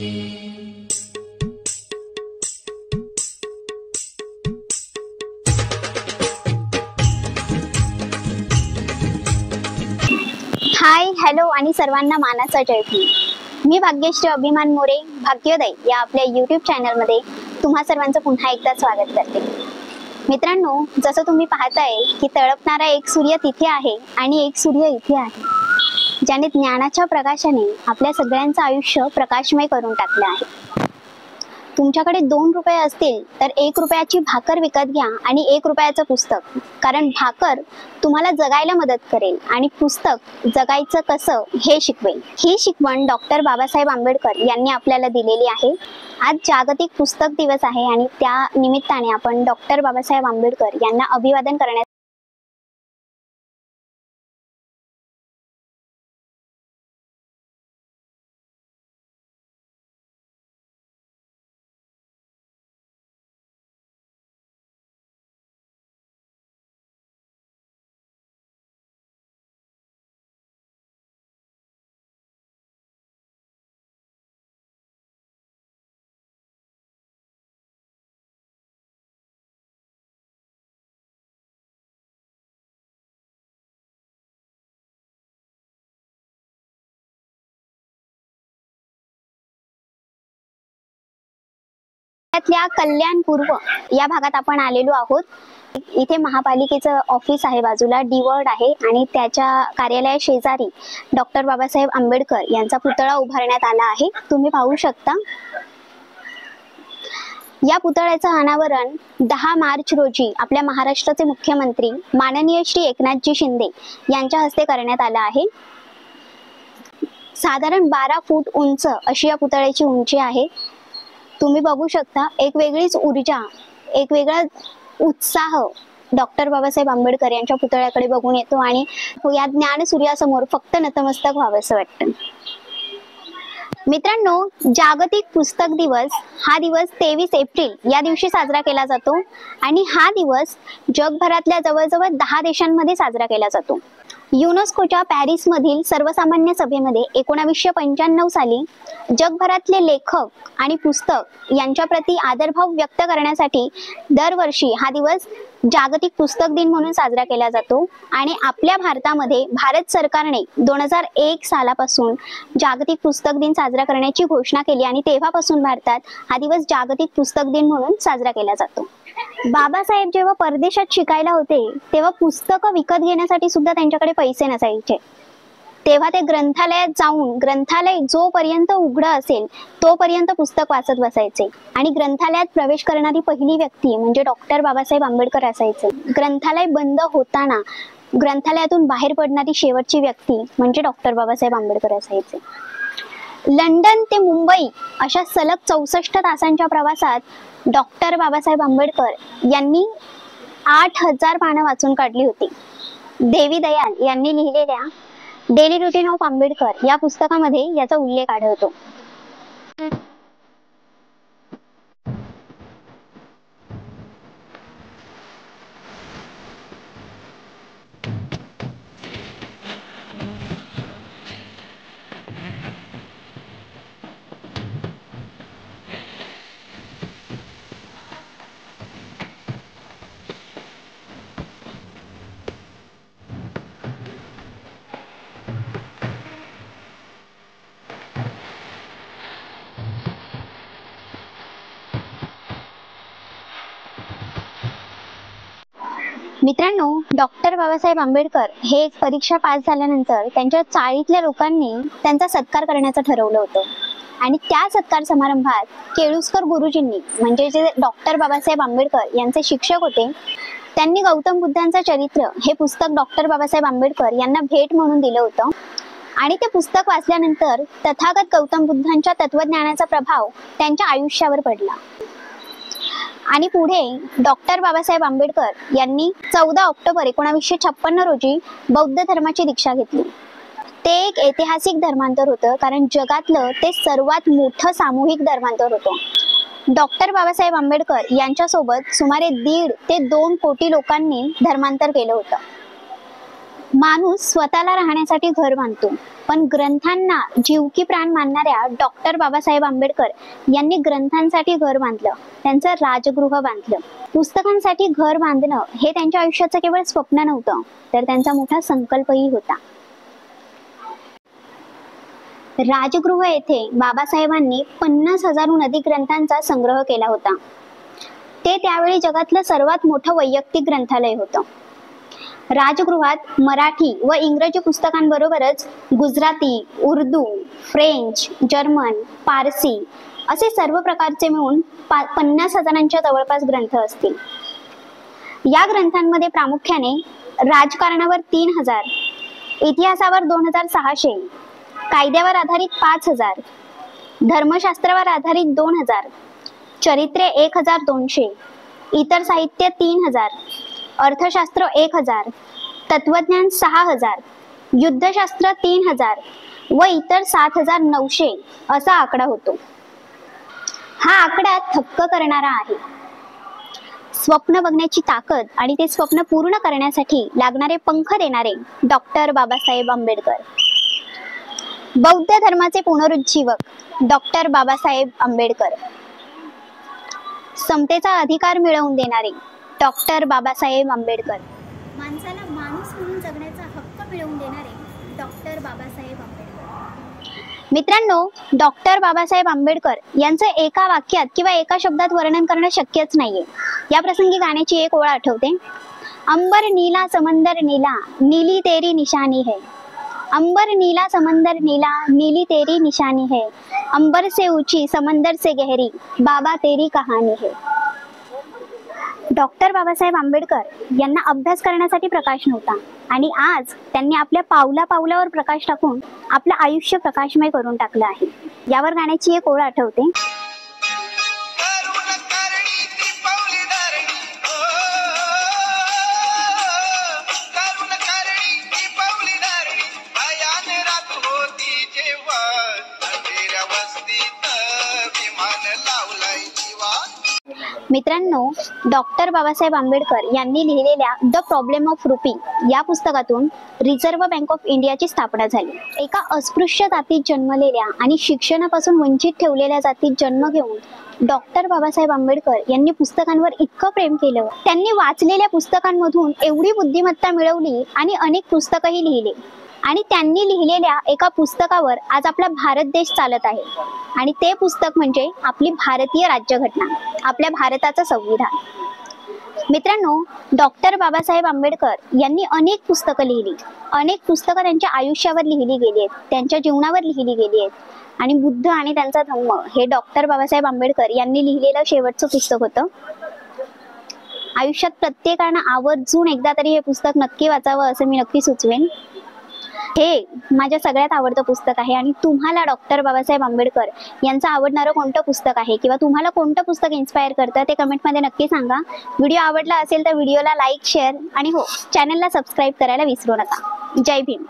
Hi hello आणि सर्वांना मानाचा जय भीम। मी भाग्यश्री अभिमान मोरे भाग्योदय या आपल्या यूट्यूब चॅनलमध्ये तुम्हा सर्वांचं पुन्हा एकदा स्वागत करते। मित्रांनो, जसं तुम्ही पाहताय की तळपणारा एक सूर्य तिथे आहे आणि एक सूर्य इथे आहे, ज्याने ज्ञानाच्या प्रकाशाने आपल्या सगळ्यांचं आयुष्य प्रकाशमय करून टाकलं आहे। तुमच्याकडे 2 रुपये असतील तर 1 रुपयाची भाकर विकत घ्या आणि 1 रुपयाचं पुस्तक, कारण भाकर तुम्हाला जगायला मदत करेल आणि पुस्तक जगायचं कसं हे शिकवेल। ही शिकवण डॉक्टर बाबासाहेब आंबेडकर यांनी आपल्याला दिलेली आहे। आज जागतिक पुस्तक दिवस आहे आणि त्या निमित्ताने आपण डॉक्टर बाबासाहेब आंबेडकर यांना अभिवादन करण्यास कल्याणपूर्व या भागात आपण आलेलो आहोत। इथे महापालिकेचं ऑफिस आहे, बाजूला डी-वर्ड आहे आणि त्याच्या कार्यालया शेजारी डॉक्टर बाबासाहेब आंबेडकर यांचा पुतळा उभारण्यात आला आहे। तुम्ही पाहू शकता या पुतळ्याचं अनावरण 10 मार्च रोजी आपल्या महाराष्ट्राचे मुख्यमंत्री माननीय श्री एकनाथजी शिंदे यांच्या हस्ते करण्यात आलं आहे। साधारण 12 फूट उंच अशी या पुतळ्याची उंची आहे। तुम्ही बघू शकता एक वेगळीच ऊर्जा, एक वेगळा उत्साह डॉक्टर बाबासाहेब आंबेडकर यांच्या पुतळ्याकडे बघून येतो आणि या ज्ञान सूर्यासमोर फक्त नतमस्तक व्हावंसं वाटतं। मित्रांनो, जागतिक पुस्तक दिवस हा दिवस 23 एप्रिल या दिवशी साजरा केला जातो आणि हा दिवस जगभरातल्या जवळजवळ 10 देशांमध्ये साजरा केला जातो। युनेस्कोच्या पॅरिस मधील सर्वसामान्य सभेमध्ये 1995 साली जगभरातले लेखक आणि पुस्तक यांच्या प्रती आदरभाव व्यक्त करण्यासाठी दरवर्षी हा दिवस जागतिक पुस्तक दिन म्हणून साजरा केला जातो आणि आपल्या भारतामध्ये भारत सरकारने 2001 सालापासून जागतिक पुस्तक दिन साजरा करण्याची घोषणा केली आणि तेव्हापासून भारतात हा दिवस जागतिक पुस्तक दिन म्हणून साजरा केला जातो। बाबासाहेब जेव्हा परदेशात शिकायला होते तेव्हा पुस्तकं विकत घेण्यासाठी सुद्धा त्यांच्याकडे पैसे नसायचे। तेव्हा ते ग्रंथालयात जाऊन ग्रंथालय जोपर्यंत उघडं असेल तोपर्यंत पुस्तक वाचत बसायचे आणि ग्रंथालयात प्रवेश करणारी पहिली व्यक्ती म्हणजे डॉक्टर बाबासाहेब आंबेडकर असायचे। ग्रंथालय बंद होताना ग्रंथालयातून बाहेर पडणारी शेवटची व्यक्ती म्हणजे डॉक्टर बाबासाहेब आंबेडकर असायचे। लंडन ते मुंबई अशा सलग 64 तासांच्या प्रवासात डॉक्टर बाबासाहेब आंबेडकर यांनी 8000 पानं वाचून काढली होती। देवी दयाल यांनी लिहिलेल्या डेली रुटीन ऑफ आंबेडकर या पुस्तकामध्ये याचा उल्लेख आढळतो। मित्रांनो, डॉक्टर बाबासाहेब आंबेडकर हे परीक्षा पास झाल्यानंतर त्यांच्या चाळीतल्या लोकांनी त्यांचा सत्कार करण्याचं ठरवलं होतं आणि त्या सत्कार समारंभात केळुस्कर गुरुजींनी म्हणजे जे डॉक्टर बाबासाहेब आंबेडकर यांचे शिक्षक होते त्यांनी गौतम बुद्धांचं चरित्र हे पुस्तक डॉक्टर बाबासाहेब आंबेडकर यांना भेट म्हणून दिलं होतं आणि ते पुस्तक वाचल्यानंतर तथागत गौतम बुद्धांच्या तत्वज्ञानाचा प्रभाव त्यांच्या आयुष्यावर पडला आणि पुढे डॉक्टर बाबासाहेब आंबेडकर यांनी 14 ऑक्टोबर 1956 रोजी बौद्ध धर्माची दीक्षा घेतली। ते एक ऐतिहासिक धर्मांतर होतं कारण जगातलं ते सर्वात मोठं सामूहिक धर्मांतर होतं। डॉक्टर बाबासाहेब आंबेडकर यांच्यासोबत सुमारे 1.5 ते 2 कोटी लोकांनी धर्मांतर केलं होतं। माणूस स्वतःला राहण्यासाठी घर बांधतो, पण ग्रंथांना जीव की प्राण मानणाऱ्या डॉक्टर बाबासाहेब आंबेडकर यांनी ग्रंथांसाठी घर बांधलं, त्यांचं राजगृह बांधलं. पुस्तकांसाठी घर बांधणं हे त्यांच्या आयुष्याचं केवळ स्वप्न नव्हतं, तर त्यांचा मोठा संकल्पही होता. राजगृह येथे बाबासाहेबांनी 50,000हून अधिक ग्रंथांचा संग्रह केला होता. ते त्यावेळी जगातलं सर्वात मोठं वैयक्तिक ग्रंथालय होतं. राजगृहात मराठी व इंग्रजी पुस्तकांबरोबरच गुजराती, उर्दू, फ्रेंच, जर्मन, पारसी असे सर्व प्रकारचे मिळून 50,000च्या जवळपास ग्रंथ असतील. या ग्रंथांमध्ये प्रामुख्याने राजकारणावर 3,000, इतिहासावर 2,600, कायद्यावर आधारित 5,000, धर्मशास्त्रावर आधारित 2,000, चरित्रे 1,200, इतर साहित्य 3,000, अर्थशास्त्र 1,000, तत्वज्ञान 6,000, युद्धशास्त्र 3,000 व इतर 7,900 असा आकडा होतो. हा आकडा थक्क करणारा आहे. स्वप्न बघण्याची ताकद आणि ते स्वप्न पूर्ण करण्यासाठी लागणारे पंख देणारे डॉक्टर बाबासाहेब आंबेडकर. बौद्ध धर्माचे पुनरुज्जीवक डॉक्टर बाबासाहेब आंबेडकर. समतेचा अधिकार मिळवून देणारे डॉक्टर बाबासाहेब आंबेडकर. माणसाला माणूस म्हणून जगण्याचा हक्क मिळवून देणारे डॉक्टर बाबासाहेब आंबेडकर. मित्रांनो, डॉक्टर बाबासाहेब आंबेडकर यांचं एका वाक्यात किंवा एका शब्दात वर्णन करणं शक्यच नाहीये. या प्रसंगी गाण्याची एक ओळ आठवते. अंबर नीला समंदर नीला, नीली तेरी निशानी है. अंबर नीला समंदर नीला, नीली तेरी निशानी है. अंबर से ऊंची समंदर से गहरी, बाबा तेरी कहानी है. डॉक्टर बाबासाहेब आंबेडकर यांना अभ्यास करण्यासाठी प्रकाश नव्हता आणि आज त्यांनी आपल्या पावला पावलावर प्रकाश टाकून आपलं आयुष्य प्रकाशमय करून टाकलं आहे. यावर गाण्याची एक ओळ आठवते. मित्रांनो, डॉक्टर बाबासाहेब आंबेडकर यांनी लिहिलेल्या द प्रॉब्लेम ऑफ रुपी या पुस्तकातून रिझर्व्ह बँक ऑफ इंडियाची स्थापना झाली. एका अस्पृश्य जातीत जन्मलेल्या आणि शिक्षणापासून वंचित ठेवलेल्या जातीत जन्म घेऊन डॉक्टर बाबासाहेब आंबेडकर यांनी पुस्तकांवर इतकं प्रेम केलं. त्यांनी वाचलेल्या पुस्तकांमधून एवढी बुद्धिमत्ता मिळवली आणि अनेक पुस्तकही लिहिले आणि त्यांनी लिहिलेल्या एका पुस्तकावर आज आपला भारत देश चालत आहे आणि ते पुस्तक म्हणजे आपली भारतीय राज्यघटना, आपल्या भारताचं संविधान. मित्रांनो, डॉक्टर बाबासाहेब आंबेडकर यांनी अनेक पुस्तकं लिहिली. अनेक पुस्तकं त्यांच्या आयुष्यावर लिहिली गेली आहेत, त्यांच्या जीवनावर लिहिली गेली आहेत आणि बुद्ध आणि त्यांचा धम्म हे डॉक्टर बाबासाहेब आंबेडकर यांनी लिहिलेलं शेवटचं पुस्तक होतं. आयुष्यात प्रत्येकानं आवर्जून एकदा तरी हे पुस्तक नक्की वाचावं असं मी नक्की सुचवेन. हे माझ्या सगळ्यात आवडतं पुस्तक आहे आणि तुम्हाला डॉक्टर बाबासाहेब आंबेडकर यांचं आवडणारं कोणतं पुस्तक आहे किंवा तुम्हाला कोणतं पुस्तक इन्स्पायर करतं ते कमेंटमध्ये नक्की सांगा. व्हिडिओ आवडला असेल तर व्हिडिओला लाईक, शेअर आणि हो, चॅनलला सबस्क्राईब करायला विसरू नका. जय भीम.